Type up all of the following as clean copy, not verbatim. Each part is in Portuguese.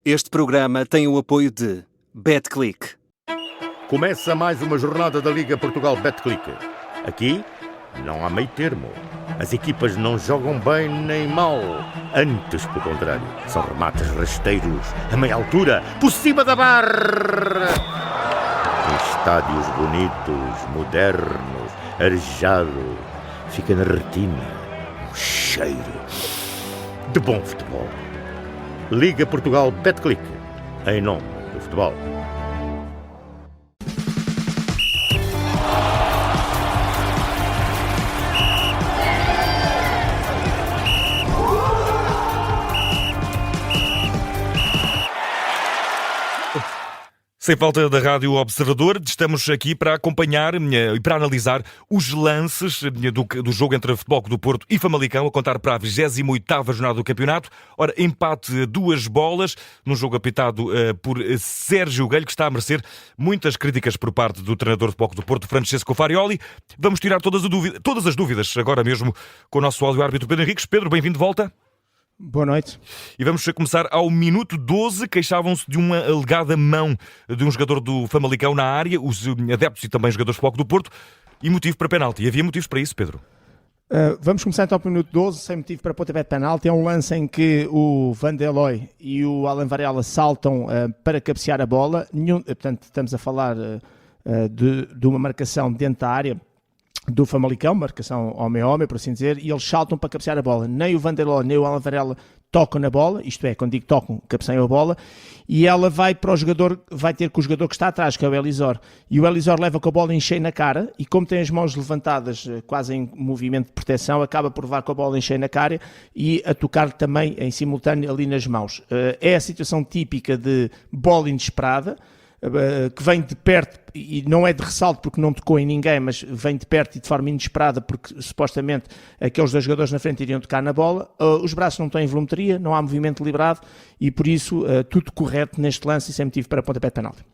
Este programa tem o apoio de BetClick. Começa mais uma jornada da Liga Portugal BetClick. Aqui não há meio termo. As equipas não jogam bem nem mal. Antes, pelo contrário, são remates rasteiros, a meia altura, por cima da barra. Em estádios bonitos, modernos, arejado, fica na retina um cheiro de bom futebol. Liga Portugal BetClick, em nome do futebol. Sem falta da Rádio Observador, estamos aqui para acompanhar e para analisar os lances do jogo entre Futebol Clube do Porto e Famalicão, a contar para a 28ª jornada do campeonato. Ora, empate a 2 bolas, num jogo apitado por Sérgio Guelho, que está a merecer muitas críticas por parte do treinador do Futebol Clube do Porto, Francesco Farioli. Vamos tirar todas as dúvidas agora mesmo com o nosso áudio-árbitro Pedro Henriques. Pedro, bem-vindo de volta. Boa noite. E vamos começar ao minuto 12. Queixavam-se de uma alegada mão de um jogador do Famalicão na área, os adeptos e também jogadores do Futebol Clube do Porto, e motivo para penalti. E havia motivos para isso, Pedro? Vamos começar então pelo minuto 12, sem motivo para pontapé de penalti. É um lance em que o Van der Looy e o Alan Varela saltam para cabecear a bola. Portanto, estamos a falar de uma marcação dentro da área do Famalicão, marcação homem-homem, por assim dizer, e eles saltam para cabecear a bola. Nem o Van der Looy nem o Alan Varela tocam na bola, isto é, quando digo tocam, cabeceiam a bola, e ela vai para o jogador, vai ter com o jogador que está atrás, que é o Elisor, e o Elisor leva com a bola em cheio na cara, e como tem as mãos levantadas, quase em movimento de proteção, acaba por levar com a bola em cheio na cara e a tocar também em simultâneo ali nas mãos. É a situação típica de bola inesperada, que vem de perto e não é de ressalto porque não tocou em ninguém, mas vem de perto e de forma inesperada porque supostamente aqueles dois jogadores na frente iriam tocar na bola. Os braços não têm volumetria, não há movimento liberado e por isso tudo correto neste lance e sem motivo para pontapé de penalti.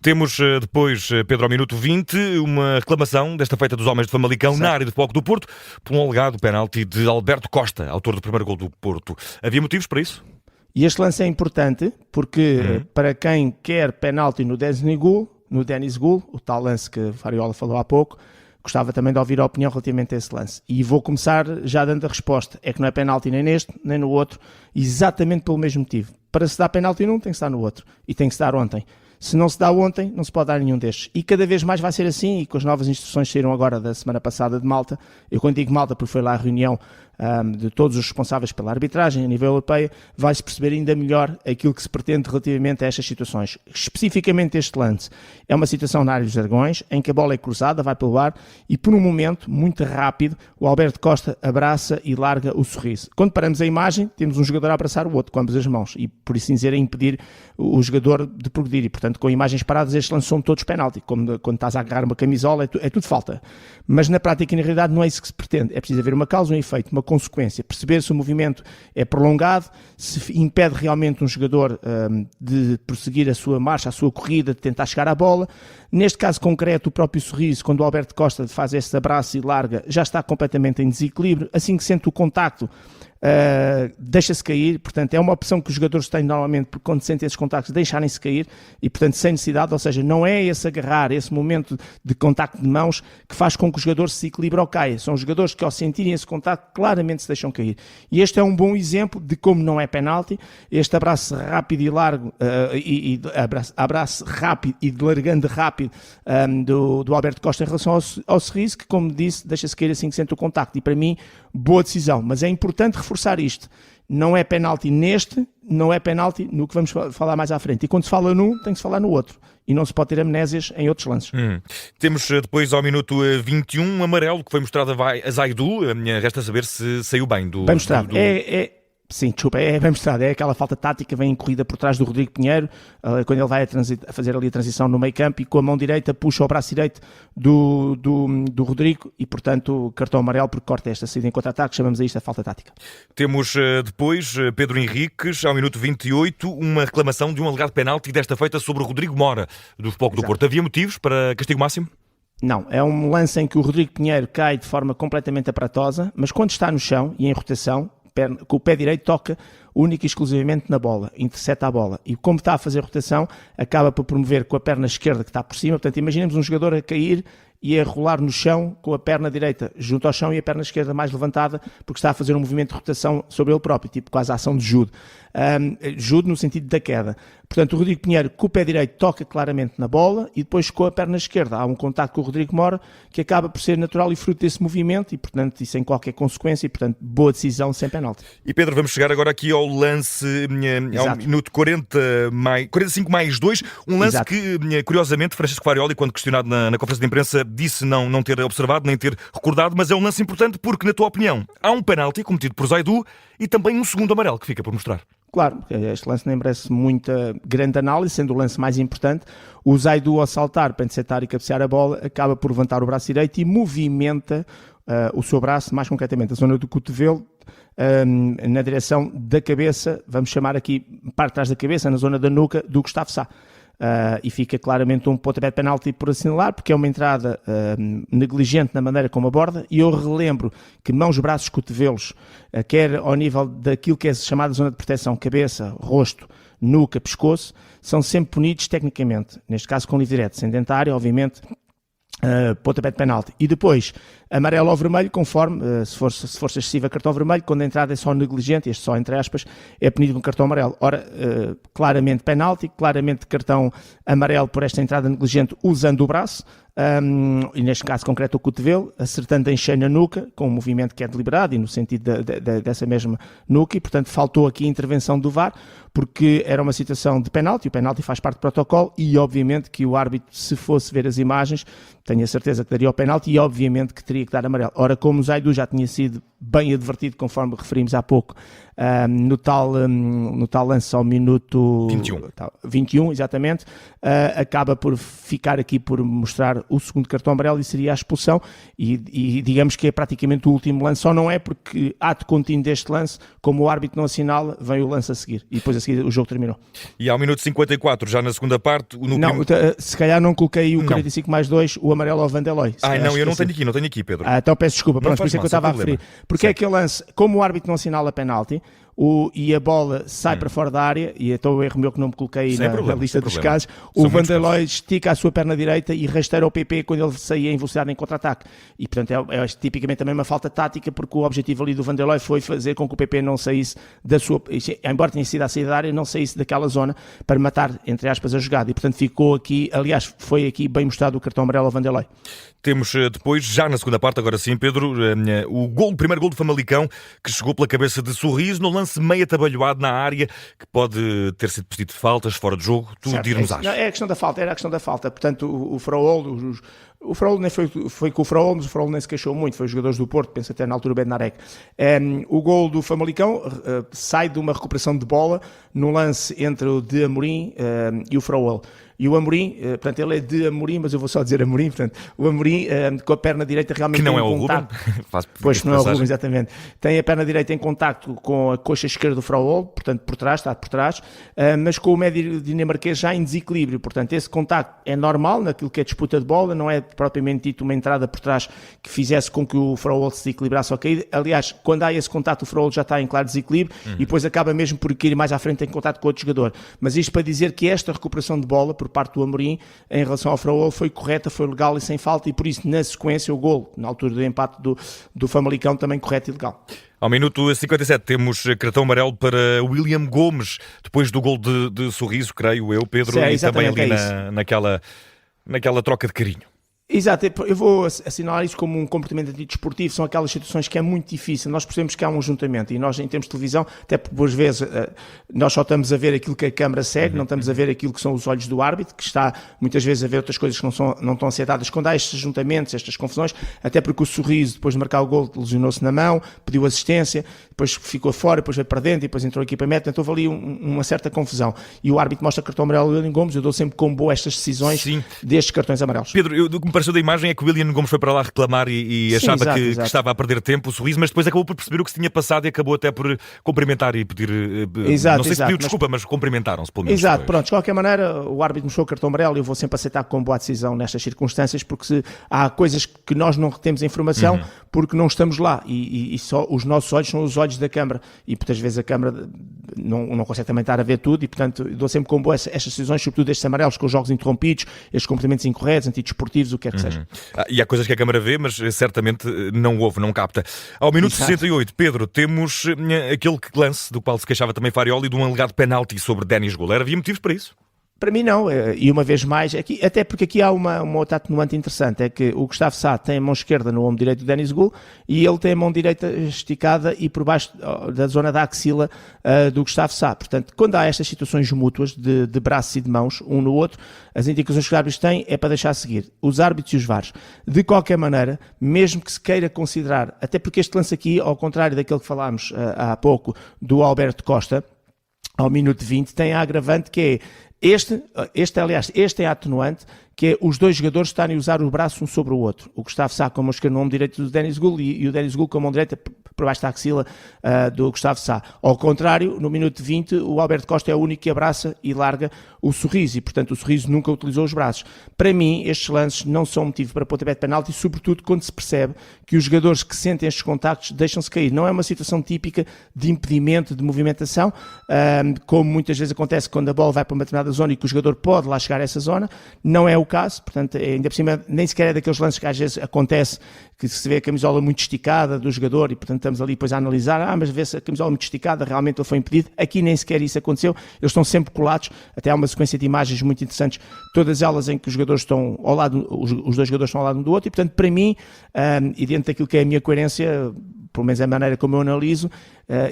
Temos depois, Pedro, ao minuto 20, uma reclamação desta feita dos homens de Famalicão, certo, na área do Futebol Clube do Porto, por um alegado penalti de Alberto Costa, autor do primeiro gol do Porto. Havia motivos para isso? E este lance é importante porque para quem quer penalti no Denis Gul, o tal lance que o Farioli falou há pouco, gostava também de ouvir a opinião relativamente a esse lance. E vou começar já dando a resposta. É que não é penalti nem neste, nem no outro, exatamente pelo mesmo motivo. Para se dar penalti num, tem que se dar no outro. E tem que se dar ontem. Se não se dá ontem, não se pode dar nenhum destes. E cada vez mais vai ser assim, e com as novas instruções que saíram agora da semana passada de Malta, eu quando digo Malta porque foi lá a reunião de todos os responsáveis pela arbitragem a nível europeu, vai-se perceber ainda melhor aquilo que se pretende relativamente a estas situações. Especificamente este lance é uma situação na área dos Dragões, em que a bola é cruzada, vai pelo ar, e por um momento, muito rápido, o Alberto Costa abraça e larga o sorriso. Quando paramos a imagem, temos um jogador a abraçar o outro com ambas as mãos, e por assim dizer, a impedir o jogador de progredir, e portanto com imagens paradas estes lances são todos penalti, como quando estás a agarrar uma camisola é tudo falta, mas na prática e na realidade não é isso que se pretende, é preciso haver uma causa, um efeito, uma consequência, perceber se o movimento é prolongado, se impede realmente um jogador de prosseguir a sua marcha, a sua corrida, de tentar chegar à bola. Neste caso concreto, o próprio sorriso, quando o Alberto Costa faz esse abraço e larga, já está completamente em desequilíbrio, assim que sente o contacto, deixa-se cair, portanto é uma opção que os jogadores têm normalmente, porque quando sentem esses contactos deixarem-se cair e portanto sem necessidade, ou seja, não é esse agarrar, esse momento de contacto de mãos que faz com que o jogador se equilibre ou caia, são os jogadores que ao sentirem esse contacto claramente se deixam cair, e este é um bom exemplo de como não é penalti, este abraço rápido e largo abraço rápido e de largando rápido do Alberto Costa em relação ao sorriso, que como disse, deixa-se cair assim que sente o contacto, e para mim, boa decisão, mas é importante reforçar isto, não é penalti neste, não é penalti no que vamos falar mais à frente, e quando se fala num, tem que se falar no outro, e não se pode ter amnésias em outros lances. Temos depois ao minuto 21 um amarelo que foi mostrado a Zaidu, resta saber se saiu bem do... Bem mostrado, Sim, desculpa, é bem mostrado, é aquela falta tática, vem corrida por trás do Rodrigo Pinheiro, quando ele vai a fazer ali a transição no meio campo e com a mão direita puxa o braço direito do Rodrigo e, portanto, cartão amarelo porque corta esta saída em contra-ataque, chamamos a isto a falta tática. Temos depois Pedro Henriques, ao minuto 28, uma reclamação de um alegado penalti desta feita sobre o Rodrigo Mora, do Futebol Clube do Porto. Havia motivos para castigo máximo? Não, é um lance em que o Rodrigo Pinheiro cai de forma completamente aparatosa, mas quando está no chão e em rotação, com o pé direito toca única e exclusivamente na bola, intercepta a bola. E como está a fazer rotação, acaba por promover com a perna esquerda que está por cima. Portanto, imaginemos um jogador a cair e a rolar no chão com a perna direita junto ao chão e a perna esquerda mais levantada, porque está a fazer um movimento de rotação sobre ele próprio, tipo quase a ação de judo. Judo no sentido da queda. Portanto, o Rodrigo Pinheiro com o pé direito toca claramente na bola e depois com a perna esquerda há um contacto com o Rodrigo Mora que acaba por ser natural e fruto desse movimento e, portanto, e sem qualquer consequência e, portanto, boa decisão sem penalti. E Pedro, vamos chegar agora aqui ao lance, ao minuto 45 mais 2, um lance Exato. que, curiosamente, Francisco Farioli, quando questionado na conferência de imprensa, disse não ter observado, nem ter recordado, mas é um lance importante porque, na tua opinião, há um penalti cometido por Zaidu e também um segundo amarelo que fica por mostrar. Claro, este lance nem merece muita grande análise, sendo o lance mais importante. O Zaidu, ao saltar para interceptar e cabecear a bola, acaba por levantar o braço direito e movimenta o seu braço, mais concretamente a zona do cotovelo, na direção da cabeça, vamos chamar aqui, parte de trás da cabeça, na zona da nuca do Gustavo Sá. E fica claramente um pontapé de penalti por assinalar, porque é uma entrada negligente na maneira como aborda, e eu relembro que mãos, braços, cotovelos, quer ao nível daquilo que é chamada zona de proteção, cabeça, rosto, nuca, pescoço, são sempre punidos tecnicamente, neste caso com livre direto, sem dentária, obviamente, pontapé de penalti. E depois, amarelo ou vermelho, conforme, se for excessiva, cartão vermelho, quando a entrada é só negligente, este só entre aspas, é punido com cartão amarelo. Ora, claramente penalti, claramente cartão amarelo por esta entrada negligente usando o braço, e neste caso concreto o cotovelo, acertando em cheio na nuca, com um movimento que é deliberado e no sentido dessa mesma nuca, e portanto faltou aqui a intervenção do VAR, porque era uma situação de penalti, o penalti faz parte do protocolo, e obviamente que o árbitro, se fosse ver as imagens, tenho a certeza que daria o penalti e obviamente que teria que dar amarelo. Ora, como o Zaidu já tinha sido bem advertido, conforme referimos há pouco, no tal lance ao minuto 21 exatamente, acaba por ficar aqui por mostrar o segundo cartão amarelo e seria a expulsão, e digamos que é praticamente o último lance, só não é porque ato contínuo deste lance, como o árbitro não assinala, vem o lance a seguir, e depois a seguir o jogo terminou. E ao minuto 54, já na segunda parte... Se calhar não coloquei o 45 mais 2, o amarelo ao Vanderlei. Eu não tenho aqui, Pedro. Então peço desculpa, pronto, por isso é que eu estava a referir. Porque é aquele lance, como o árbitro não assinala penalti, e a bola sai para fora da área, e então o erro meu que não me coloquei na lista dos casos, o Vanderlei estica a sua perna direita e rasteira o PP quando ele saía em velocidade em contra-ataque. E portanto é tipicamente também uma falta tática, porque o objetivo ali do Vanderlei foi fazer com que o PP não saísse da sua, embora tenha sido à saída da área, não saísse daquela zona para matar, entre aspas, a jogada. E portanto ficou aqui, aliás, foi aqui bem mostrado o cartão amarelo ao Vanderlei. Temos depois, já na segunda parte, agora sim, Pedro, o primeiro gol do Famalicão, que chegou pela cabeça de Sorriso, no lance meio atabalhoado na área, que pode ter sido pedido de faltas, fora de jogo. Tu dir-nos achas? É a questão da falta, era a questão da falta. Portanto, o Fraol nem foi com o Fraol, mas o Fraol nem se queixou muito, foi os jogadores do Porto, penso até na altura o Bednarek. O gol do Famalicão sai de uma recuperação de bola no lance entre o de Amorim e o Fraol. E o Amorim, portanto, ele é de Amorim, mas eu vou só dizer Amorim, portanto, o Amorim com a perna direita realmente que não tem é o contacto. Ruben. Pois não é o Ruben, exatamente. Tem a perna direita em contacto com a coxa esquerda do Fraol, portanto, está por trás, mas com o médio dinamarquês já em desequilíbrio. Portanto, esse contacto é normal naquilo que é disputa de bola, não é propriamente dito uma entrada por trás que fizesse com que o Fraol se desequilibrasse ao cair. Aliás, quando há esse contacto, o Fraol já está em claro desequilíbrio e depois acaba mesmo por cair mais à frente em contacto com outro jogador. Mas isto para dizer que esta recuperação de bola por parte do Amorim em relação ao Fraol foi correta, foi legal e sem falta, e por isso na sequência o gol, na altura do empate do Famalicão, também correto e legal. Ao minuto 57 temos cartão amarelo para William Gomes, depois do gol de Sorriso, creio eu, Pedro, e também ali naquela troca de carinho. Exato, eu vou assinalar isso como um comportamento antidesportivo, são aquelas situações que é muito difícil, nós percebemos que há um ajuntamento e nós em termos de televisão, até por boas vezes nós só estamos a ver aquilo que a câmara segue, não estamos a ver aquilo que são os olhos do árbitro, que está muitas vezes a ver outras coisas que não estão acertadas, quando há estes ajuntamentos, estas confusões, até porque o Sorriso, depois de marcar o gol, lesionou-se na mão, pediu assistência, depois ficou fora, depois veio para dentro e depois entrou o equipamento, então houve ali uma certa confusão, e o árbitro mostra cartão amarelo ao William Gomes. Eu dou sempre como boa estas decisões destes cartões amarelos. Pedro, o que me apareceu da imagem é que o Willian Gomes foi para lá reclamar e Sim, achava exato, que exato. estava a perder tempo, o sorriso, mas depois acabou por perceber o que se tinha passado e acabou até por cumprimentar e pedir, Exato, não sei se exato, pediu desculpa, mas cumprimentaram-se pelo menos. Exato, depois. pronto, de qualquer maneira o árbitro mostrou o cartão amarelo e eu vou sempre aceitar como boa decisão nestas circunstâncias, porque há coisas que nós não retemos a informação porque não estamos lá e só os nossos olhos são os olhos da Câmara e muitas vezes a Câmara não consegue também estar a ver tudo e portanto dou sempre como boa estas decisões, sobretudo estes amarelos com os jogos interrompidos, estes cumprimentos incorretos, antidesportivos, o que quer que seja. E há coisas que a Câmara vê, mas certamente não ouve, não capta. Ao minuto Exato. 68, Pedro, temos aquele lance do qual se queixava também Farioli de um alegado penalti sobre Denis Goller. Havia motivos para isso? Para mim não, e uma vez mais, aqui, até porque aqui há uma outra atenuante interessante, é que o Gustavo Sá tem a mão esquerda no ombro direito do Denis Gul e ele tem a mão direita esticada e por baixo da zona da axila do Gustavo Sá. Portanto, quando há estas situações mútuas de braços e de mãos, um no outro, as indicações que os árbitros têm é para deixar seguir. Os árbitros e os VARs. De qualquer maneira, mesmo que se queira considerar, até porque este lance aqui, ao contrário daquele que falámos há pouco do Alberto Costa, ao minuto 20, tem a agravante que é este é a atenuante, que é os dois jogadores estarem a usar o braço um sobre o outro. O Gustavo Sá com a mão esquerda no ombro direito do Denis Gul e o Denis Gul com a mão direita por baixo da axila do Gustavo Sá. Ao contrário, no minuto 20, o Alberto Costa é o único que abraça e larga o Sorriso e, portanto, o Sorriso nunca utilizou os braços. Para mim, estes lances não são motivo para pontapé de penalti, sobretudo quando se percebe que os jogadores que sentem estes contactos deixam-se cair. Não é uma situação típica de impedimento de movimentação, como muitas vezes acontece quando a bola vai para uma determinada zona e que o jogador pode lá chegar a essa zona. Não é o caso, portanto, ainda por cima, nem sequer é daqueles lances que às vezes acontece que se vê a camisola muito esticada do jogador e, portanto, estamos ali depois a analisar, mas vê-se a camisola muito esticada, realmente ele foi impedido. Aqui nem sequer isso aconteceu, eles estão sempre colados, até há uma sequência de imagens muito interessantes, todas elas em que os jogadores estão ao lado, os dois jogadores estão ao lado um do outro, e, portanto, para mim, e dentro daquilo que é a minha coerência, pelo menos a maneira como eu analiso,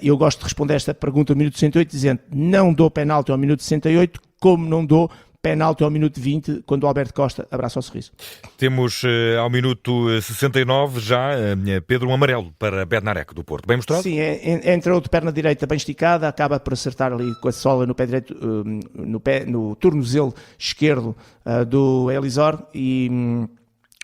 eu gosto de responder esta pergunta ao minuto 68, dizendo, não dou penalti ao minuto 68, como não dou penalti ao minuto 20, quando o Alberto Costa abraça o Sorriso. Temos ao minuto 69 já, Pedro, um amarelo para Bednarek do Porto. Bem mostrado? Sim, entrou de perna direita bem esticada, acaba por acertar ali com a sola no pé direito, no tornozelo esquerdo do Elisor e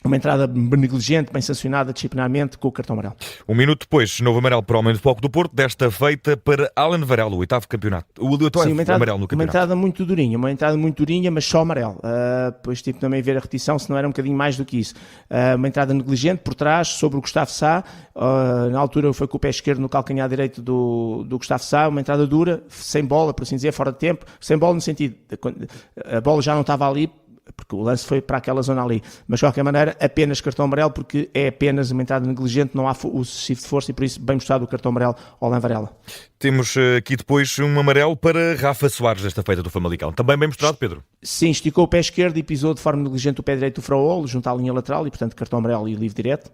uma entrada negligente, bem sancionada disciplinarmente com o cartão amarelo. Um minuto depois, novo amarelo para o homem de foco do Porto, desta feita para Alan Varela, o oitavo campeonato. O oitavo amarelo no campeonato. Uma entrada muito durinha, mas só amarelo. Depois tive também a ver a repetição, se não era um bocadinho mais do que isso. Uma entrada negligente por trás, sobre o Gustavo Sá. Na altura foi com o pé esquerdo no calcanhar direito do Gustavo Sá. Uma entrada dura, sem bola, por assim dizer, fora de tempo. Sem bola no sentido, a bola já não estava ali, porque o lance foi para aquela zona ali, mas de qualquer maneira apenas cartão amarelo, porque é apenas uma entrada negligente, não há uso excessivo de força e por isso bem mostrado o cartão amarelo ao Alan Varela. Temos aqui depois um amarelo para Rafa Soares desta feita do Famalicão, também bem mostrado, Pedro. Sim, esticou o pé esquerdo e pisou de forma negligente o pé direito do Fraolo, junto à linha lateral e portanto cartão amarelo e livre direto.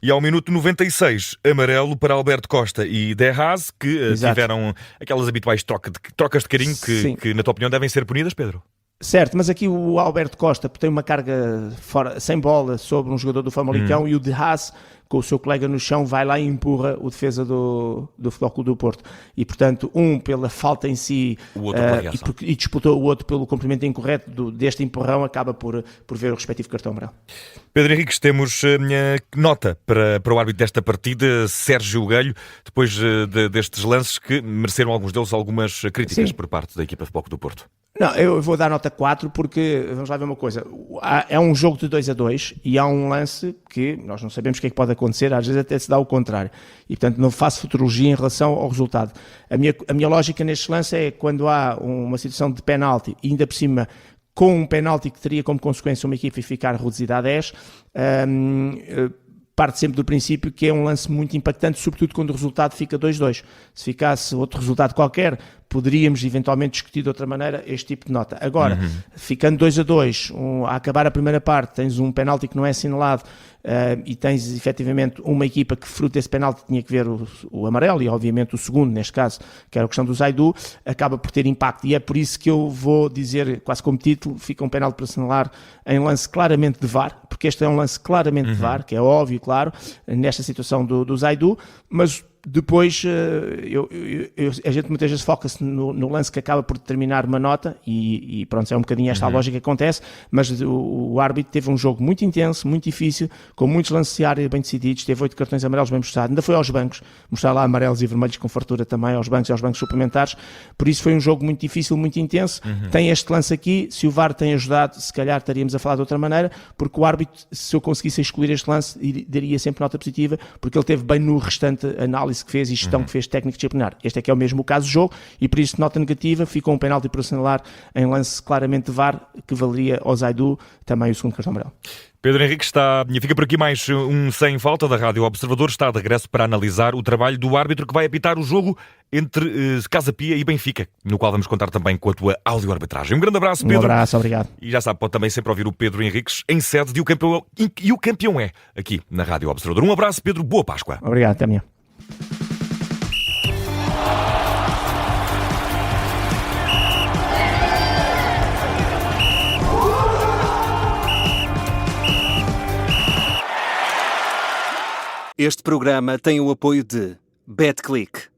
E ao minuto 96, amarelo para Alberto Costa e De Haas, que tiveram aquelas habituais trocas de carinho que na tua opinião devem ser punidas, Pedro? Certo, mas aqui o Alberto Costa tem uma carga sem bola sobre um jogador do Famalicão e o De Haas, com o seu colega no chão, vai lá e empurra o defesa do Futebol Clube do Porto. E, portanto, pela falta em si e disputou o outro pelo cumprimento incorreto deste empurrão, acaba por ver o respectivo cartão amarelo. Pedro Henriques, temos a minha nota para o árbitro desta partida, Sérgio Guelho, depois destes lances que mereceram alguns deles algumas críticas por parte da equipa de Futebol Clube do Porto. Não, eu vou dar nota 4 porque, vamos lá ver uma coisa, é um jogo de 2-2 e há um lance que nós não sabemos o que é que pode acontecer, às vezes até se dá o contrário e portanto não faço futurologia em relação ao resultado. A minha lógica neste lance é quando há uma situação de penalti e ainda por cima com um penalti que teria como consequência uma equipa ficar reduzida a 10, parte sempre do princípio que é um lance muito impactante, sobretudo quando o resultado fica 2-2. Se ficasse outro resultado qualquer, poderíamos eventualmente discutir de outra maneira este tipo de nota. Agora, ficando 2-2, a acabar a primeira parte, tens um penalti que não é assinalado e tens efetivamente uma equipa que fruto desse penalti tinha que ver o amarelo e obviamente o segundo, neste caso, que era a questão do Zaidu, acaba por ter impacto e é por isso que eu vou dizer, quase como título, fica um penalti para assinalar em lance claramente de VAR, porque este é um lance claramente de VAR, que é óbvio, claro, nesta situação do Zaidu, mas depois a gente muitas vezes foca-se no lance que acaba por determinar uma nota e pronto, é um bocadinho esta a lógica que acontece, mas o árbitro teve um jogo muito intenso, muito difícil, com muitos lances de área bem decididos, teve 8 cartões amarelos bem mostrados, ainda foi aos bancos, mostrar lá amarelos e vermelhos com fartura também aos bancos e aos bancos suplementares, por isso foi um jogo muito difícil, muito intenso. Tem este lance aqui, se o VAR tem ajudado, se calhar estaríamos a falar de outra maneira, porque o árbitro, se eu conseguisse excluir este lance, daria sempre nota positiva, porque ele teve bem no restante análise que fez e gestão que fez técnico disciplinar. Este é que é o mesmo caso do jogo, e por isso nota negativa, ficou um penalti por assinalar em lance claramente de VAR, que valeria ao Zaidu também o segundo cartão amarelo. Pedro Henrique fica por aqui mais um Sem Falta da Rádio Observador, está de regresso para analisar o trabalho do árbitro que vai apitar o jogo entre Casa Pia e Benfica, no qual vamos contar também com a tua áudio-arbitragem. Um grande abraço, Pedro. Um abraço, obrigado. E já sabe, pode também sempre ouvir o Pedro Henriques em sede de O Campeão, e o Campeão é, aqui na Rádio Observador. Um abraço, Pedro, boa Páscoa. Obrigado, até amanhã. Este programa tem o apoio de BetClick.